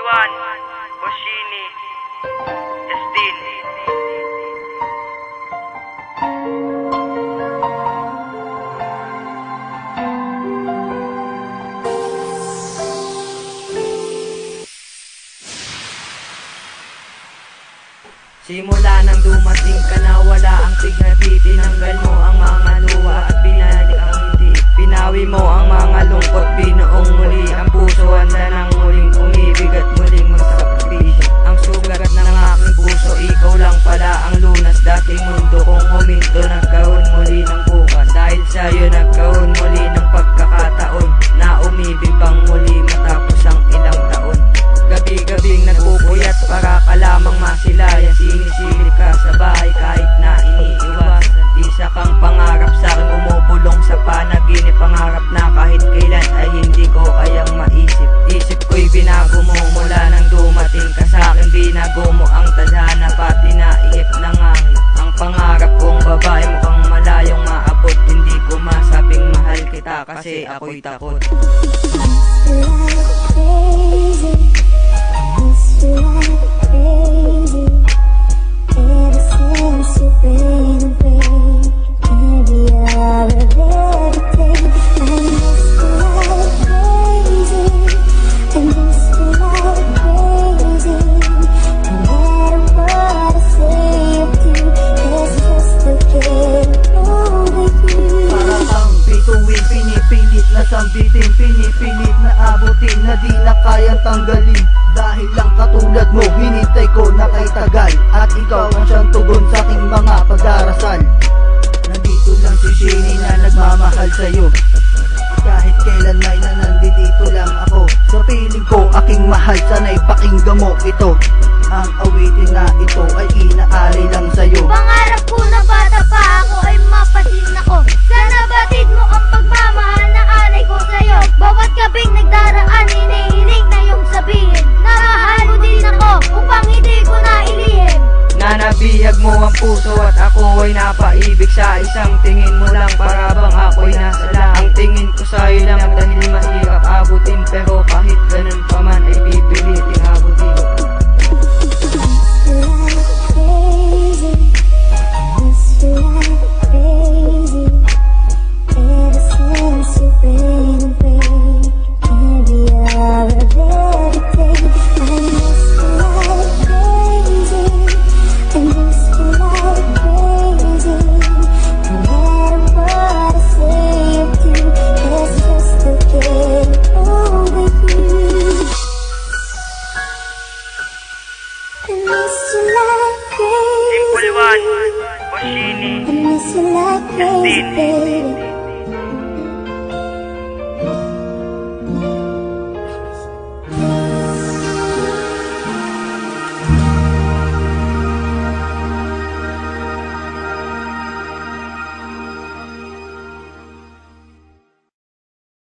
Simpuliwan, Boshini, Justin. Simula nang dumating ka na wala ang tighati, tinanggal mo ang mga luha at binalik ang hindi. Pinawi mo ang mga lungkot, binuong muli ang puso, handa nang muling umibig at muling magsakripisyo. Ang sugat ng aking puso, ikaw lang pala ang lunas. Dating mundo kong huminto, nagkaroon muli ng bukas. Dahil sa'yo nagkaroon muli ng pagkakataon na umibig pang muli matapos ang ilang taon. Gabi-gabing nagpupuyat para ka lamang masilayan. Sinisilip ka sa bahay kahit na iniiwasan. Isa kang pangarap sa'kin, bumubulong sa panaginip. Pangarap na kahit kailan ay hindi ko kayang maisip. Isip ko'y binago mo mula nang dumating ka sa'kin. Binago mo ang tadhana pati naihip ng hangin. Ang pangarap kong babae mukhang malayong maabot. Hindi ko masabing mahal kita kasi ako'y takot. Sambitin, pinipilit na abutin na di na kayang tanggalin. Dahil lang katulad mo, hinintay ko na kay tagal. At ikaw ang siyang tugon sa aking mga pag-arasal. Nandito lang si Shini na nagmamahal sa'yo. Kahit kailan may nandito lang ako. Sa piling ko, aking mahal, sana'y pakinggan mo ito. Ang awitin na ito ay inaali lang sa'yo. Pangarap ko na bata pa ako ay mapasin ako. Sana batid mo ang pagmamahal na alay ko sa'yo. Bawat gabing nagdaraan, inihiling na yung sabihin na mahal mo din ako upang hindi ko na ilihim. Nanabihag mo ang puso at ako ay napaibig. Sa isang tingin mo lang para bang ako'y nasa lang. Ang tingin ko sa'yo lang dahil mahirap abutin. Pero kahit ganun pa man ay pipiliting abutin. Simpuliwan, Boshini, Justin.